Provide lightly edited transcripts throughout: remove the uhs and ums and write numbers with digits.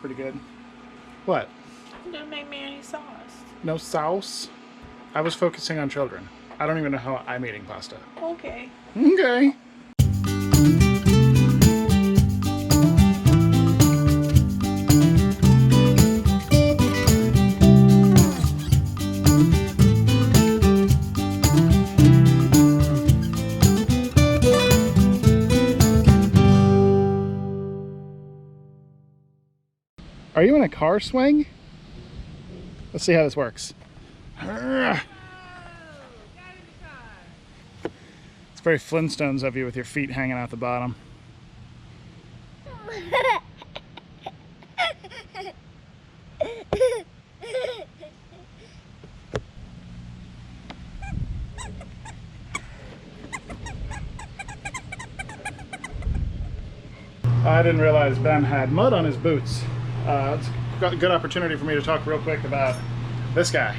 pretty good. What? Don't make me any sauce. No sauce? I was focusing on children. I don't even know how I'm eating pasta. Okay. Okay. Are you in a car swing? Let's see how this works. It's very Flintstones of you with your feet hanging out the bottom. I didn't realize Ben had mud on his boots. It's a good opportunity for me to talk real quick about this guy.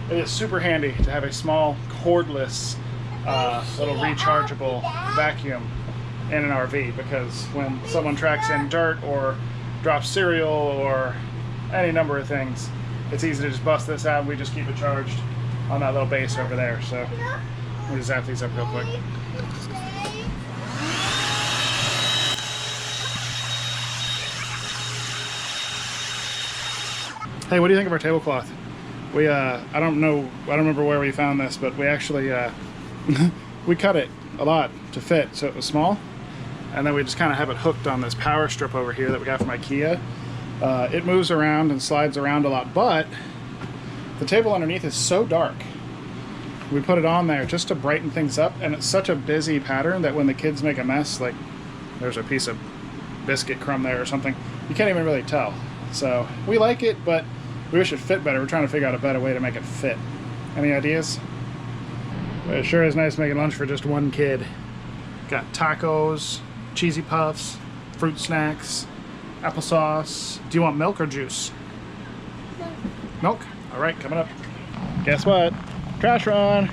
It is super handy to have a small cordless little rechargeable vacuum in an RV, because when someone tracks in dirt or drops cereal or any number of things, it's easy to just bust this out and we just keep it charged on that little base over there. So we'll just zap these up real quick. Hey, what do you think of our tablecloth? We, I don't remember where we found this, but we actually, we cut it a lot to fit, so it was small. And then we just kind of have it hooked on this power strip over here that we got from IKEA. It moves around and slides around a lot, but the table underneath is so dark. We put it on there just to brighten things up, and it's such a busy pattern that when the kids make a mess, like there's a piece of biscuit crumb there or something, you can't even really tell. So we like it, but we wish it fit better. We're trying to figure out a better way to make it fit. Any ideas? But it sure is nice making lunch for just one kid. Got tacos, cheesy puffs, fruit snacks, applesauce. Do you want milk or juice? Milk? All right, coming up. Guess what? Trash run.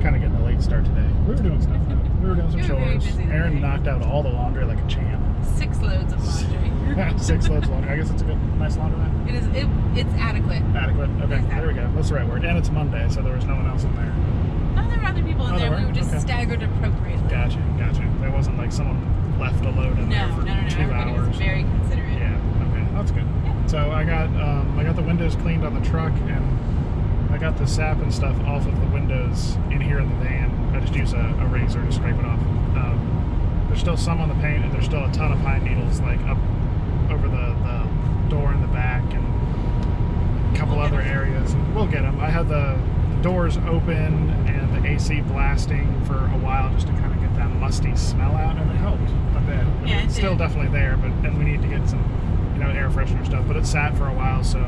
Kind of getting a late start today. We were doing stuff. We were doing some chores. Aaron knocked out all the laundry like a champ. 6 loads of laundry. 6 loads of laundry. I guess it's a good, nice laundromat. It is. It's adequate. Adequate. Okay, Exactly. There we go. That's the right word. And it's Monday, so there was no one else in there. No, there were other people in Oh, there. there We were? were just Okay. staggered appropriately. Gotcha. There wasn't like someone left a load in there for 2 Everybody hours. was very considerate. Yeah. Okay, that's good. Yeah. So I got the windows cleaned on the truck, and I got the sap and stuff off of the windows in here in the van. I just use a razor to scrape it off. There's still some on the paint, and there's still a ton of pine needles like up over the door in the back and a couple other areas. And we'll get them. I had the doors open and the AC blasting for a while just to kind of get that musty smell out, and it helped a bit. Yeah, It's still definitely there, and we need to get some, air freshener stuff. But it sat for a while, so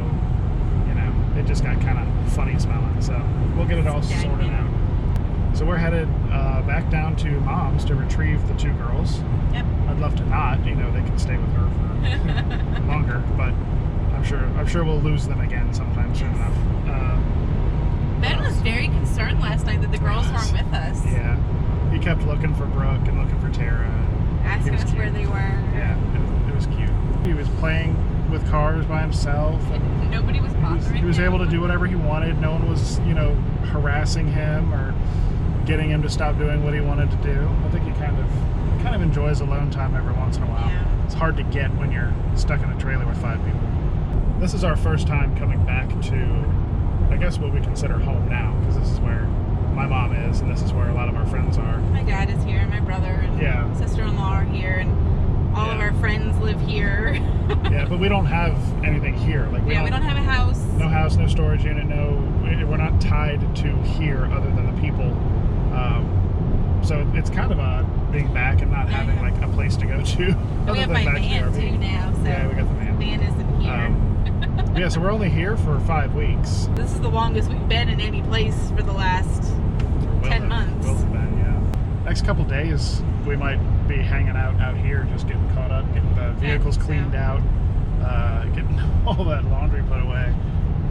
it just got kind of funny smelling. So we'll get it all sorted out. So we're headed back down to Mom's to retrieve the 2 girls. Yep. I'd love to not. They can stay with her for longer, but I'm sure we'll lose them again sometime soon enough. Ben was very concerned last night that the girls weren't with us. Yeah, he kept looking for Brooke and looking for Tara. Asking us where they were. Yeah, it was cute. He was playing with cars by himself. And nobody was bothering He was him. able to do whatever he wanted. No one was, harassing him or getting him to stop doing what he wanted to do. I think he kind of enjoys alone time every once in a while. Yeah. It's hard to get when you're stuck in a trailer with 5 people. This is our first time coming back to, I guess, what we consider home now, because this is where my mom is, and this is where a lot of our friends are. My dad is here, and my brother and sister-in-law are here, and all of our friends live here. Yeah, but we don't have anything here. Like we don't have a house. No house, no storage unit, we're not tied to here other than the people. So it's kind of odd being back and not having like a place to go to. And we have my van too now, so yeah, we got the van. Van isn't here. Yeah, so we're only here for 5 weeks. This is the longest we've been in any place for the last 10 months. Will have been, yeah. Next couple days, we might be hanging out here, just getting caught up, getting the vehicles cleaned out, getting all that laundry put away.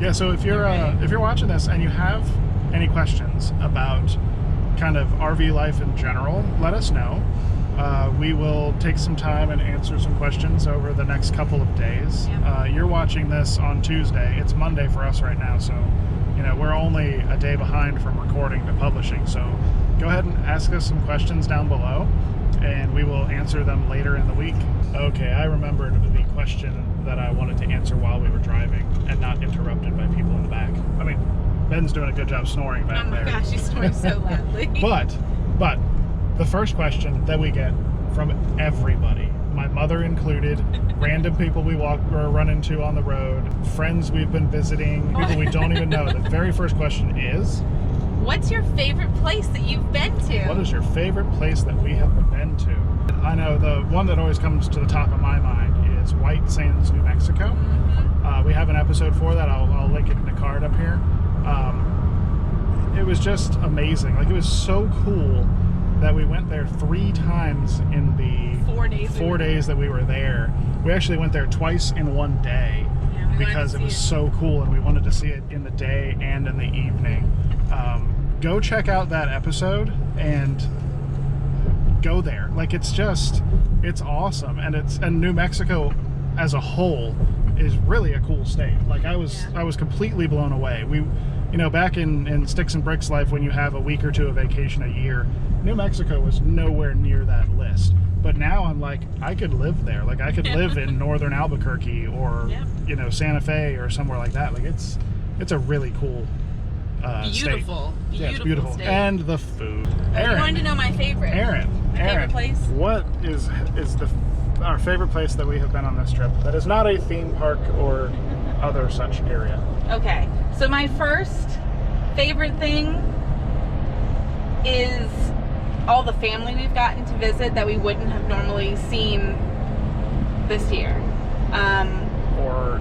Yeah, so if you're watching this and you have any questions about kind of RV life in general, let us know. We will take some time and answer some questions over the next couple of days. Yep. You're watching this on Tuesday. It's Monday for us right now, so we're only a day behind from recording to publishing. So go ahead and ask us some questions down below, and we will answer them later in the week. Okay, I remembered the question that I wanted to answer while we were driving and not interrupted by people in the back. I mean, Ben's doing a good job snoring back there. Oh my gosh, he's snoring so loudly. But the first question that we get from everybody, my mother included, random people we walk or run into on the road, friends we've been visiting, people we don't even know. The very first question is, what's your favorite place that you've been to? What is your favorite place that we have been to? I know the one that always comes to the top of my mind is White Sands, New Mexico. Mm-hmm. We have an episode for that. I'll link it in the card up here. It was just amazing. Like, it was so cool that we went there 3 times in the 4 days that we were there. We actually went there twice in one day because it was so cool, and we wanted to see it in the day and in the evening. Go check out that episode and go there. Like, it's awesome, and New Mexico as a whole is really a cool state. Like, I was completely blown away. We, back in Sticks and Bricks life, when you have a week or two of vacation a year, New Mexico was nowhere near that list. But now I'm like, I could live there. Like, I could live in northern Albuquerque or Santa Fe or somewhere like that. Like, it's a really cool state. Yeah, it's beautiful. State. And the food. I wanted to know my favorite. Aaron, favorite place? What is our favorite place that we have been on this trip that is not a theme park or other such area? Okay, so my first favorite thing is all the family we've gotten to visit that we wouldn't have normally seen this year. Or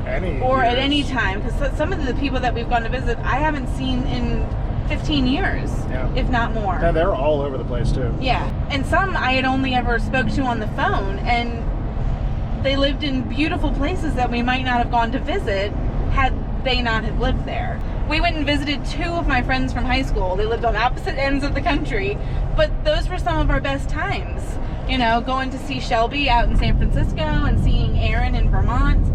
at any time, because some of the people that we've gone to visit I haven't seen in 15 years, if not more. Yeah, they're all over the place too. Yeah, and some I had only ever spoke to on the phone, and they lived in beautiful places that we might not have gone to visit had they not have lived there. We went and visited 2 of my friends from high school. They lived on opposite ends of the country, but those were some of our best times. Going to see Shelby out in San Francisco and seeing Aaron in Vermont.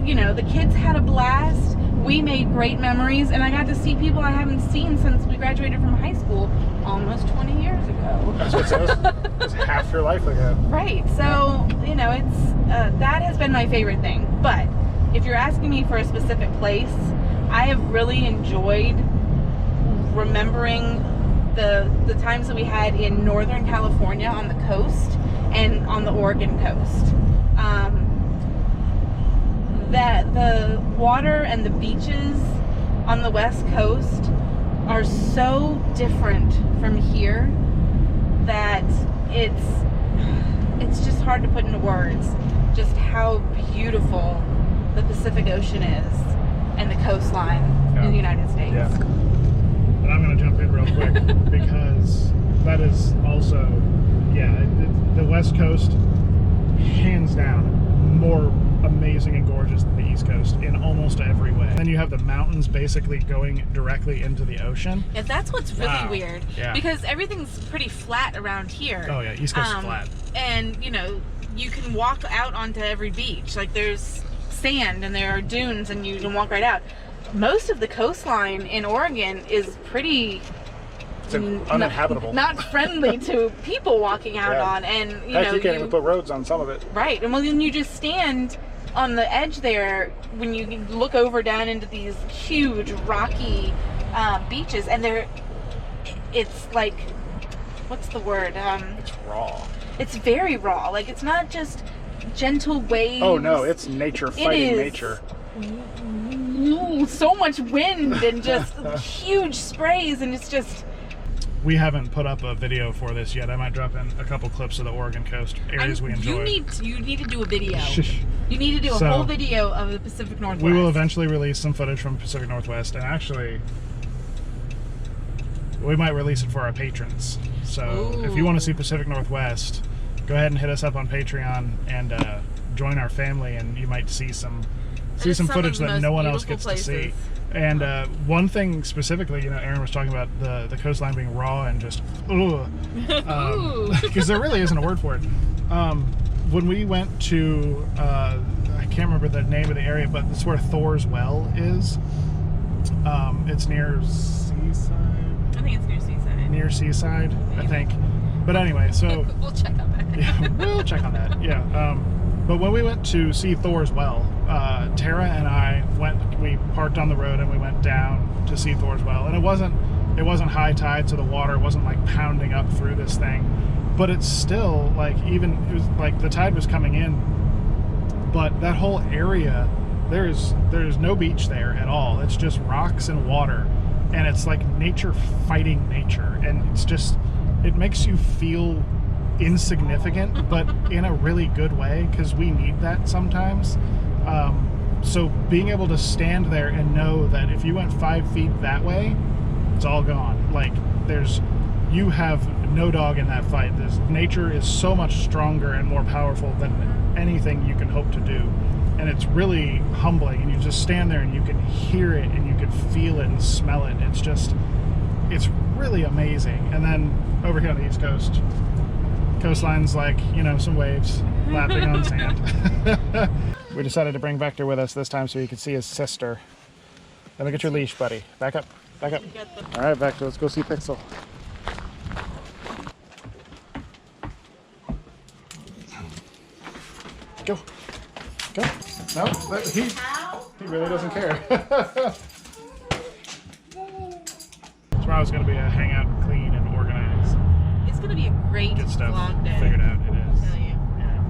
The kids had a blast. We made great memories, and I got to see people I haven't seen since we graduated from high school almost 20 years ago. That's what it says. It's half your life ago. Right. So, it's that has been my favorite thing. But if you're asking me for a specific place, I have really enjoyed remembering the times that we had in Northern California on the coast and on the Oregon coast. That the water and the beaches on the West Coast are so different from here that it's just hard to put into words just how beautiful the Pacific Ocean is and the coastline in the United States. Yeah. And I'm going to jump in real quick because that is also, the West Coast, hands down, more amazing and gorgeous than the East Coast in almost every way. Then you have the mountains basically going directly into the ocean. Yeah, that's what's really weird. Yeah. Because everything's pretty flat around here. Oh yeah, East Coast is flat. And you can walk out onto every beach. Like, there's sand and there are dunes and you can walk right out. Most of the coastline in Oregon is pretty uninhabitable. Not friendly to people walking out on, and you can't even put roads on some of it. Right, and then you just stand on the edge there when you look over down into these huge rocky beaches, and it's like, what's the word? It's raw. It's very raw. Like, it's not just gentle waves. Oh no, it's nature fighting nature. So much wind and just huge sprays, and it's just. We haven't put up a video for this yet. I might drop in a couple clips of the Oregon coast areas we enjoy. You need to do a video. You need to do a whole video of the Pacific Northwest. We will eventually release some footage from Pacific Northwest, and actually, we might release it for our patrons. So if you want to see Pacific Northwest, go ahead and hit us up on Patreon and join our family, and you might see some see some of footage the that most no one else beautiful gets to see. places. And one thing specifically, you know, Aaron was talking about the coastline being raw and just because there really isn't a word for it. When we went to I can't remember the name of the area, but it's where Thor's Well is. It's near Seaside. I think it's near Seaside. Near Seaside, I think. But anyway, so We'll check on that. yeah, we'll check on that. Yeah. But when we went to see Thor's Well, Tara and I we parked on the road and we went down to see Thor's Well. And it wasn't high tide, so the water wasn't like pounding up through this thing. But it's still like, it was like the tide was coming in, but that whole area, there's no beach there at all. It's just rocks and water. And it's like nature fighting nature. And it's just, it makes you feel insignificant, but in a really good way, because we need that sometimes. So being able to stand there and know that if you went 5 feet that way, it's all gone. Like you have no dog in that fight. Nature is so much stronger and more powerful than anything you can hope to do. And it's really humbling, and you just stand there and you can hear it and you can feel it and smell it. It's really amazing. And then over here on the East Coast, coastline's like, you know, some waves lapping on sand. We decided to bring Vector with us this time so he could see his sister. Then look at your leash, buddy. Back up, back up. All right, Vector, let's go see Pixel. Go, go. No, he really doesn't care. Tomorrow's gonna be a hangout, clean and organized. It's gonna be a great Get stuff long day. figured out. It is. I'll tell you. Yeah.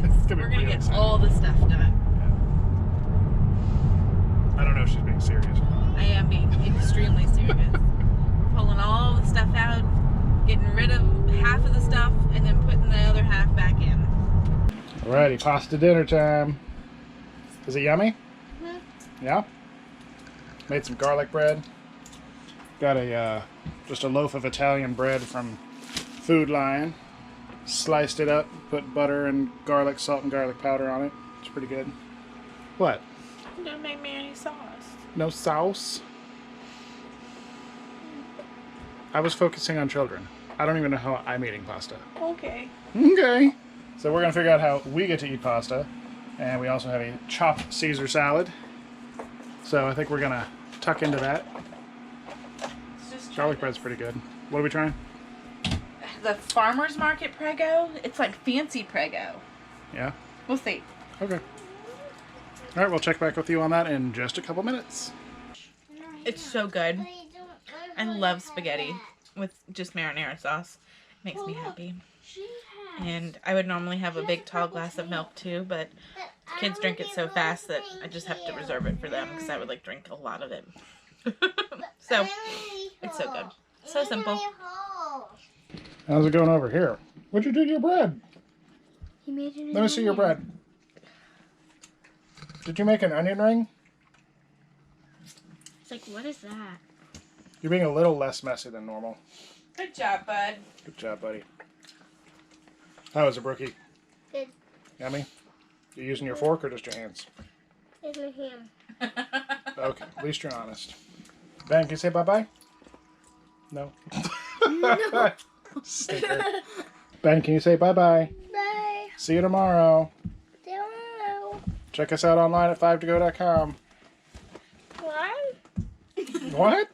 Because we're gonna get all the stuff done. Yeah. I don't know if she's being serious. I am being extremely serious. We're pulling all the stuff out, getting rid of half of the stuff, and then putting the other half back in. Alrighty, pasta dinner time. Is it yummy? Mm-hmm. Yeah? Made some garlic bread. Got just a loaf of Italian bread from Food Lion. Sliced it up, put butter and garlic, salt and garlic powder on it. It's pretty good. What? Don't make me any sauce. No sauce? I was focusing on children. I don't even know how I'm eating pasta. Okay. Okay. So we're going to figure out how we get to eat pasta. And we also have a chopped Caesar salad. So I think we're going to tuck into that. Garlic bread's pretty good. What are we trying? The farmer's market Prego. It's like fancy Prego. Yeah? We'll see. Okay. Alright, we'll check back with you on that in just a couple minutes. It's so good. I love spaghetti with just marinara sauce. It makes me happy. And I would normally have a big tall glass of milk too, but kids drink it so fast that I just have to reserve it for them because I would like drink a lot of it. So, it's so good. So simple. How's it going over here? What'd you do to your bread? He made an Let me see your bread. Did you make an onion ring? It's like, what is that? You're being a little less messy than normal. Good job, bud. Good job, buddy. How is it, Brookie? Good. Yummy? You using your fork or just your hands? It's my hand. Okay, at least you're honest. Ben, can you say bye-bye? No. No. Stinker. Ben, can you say bye-bye? Bye. See you tomorrow. Tomorrow. Check us out online at 5togo.com. What? What?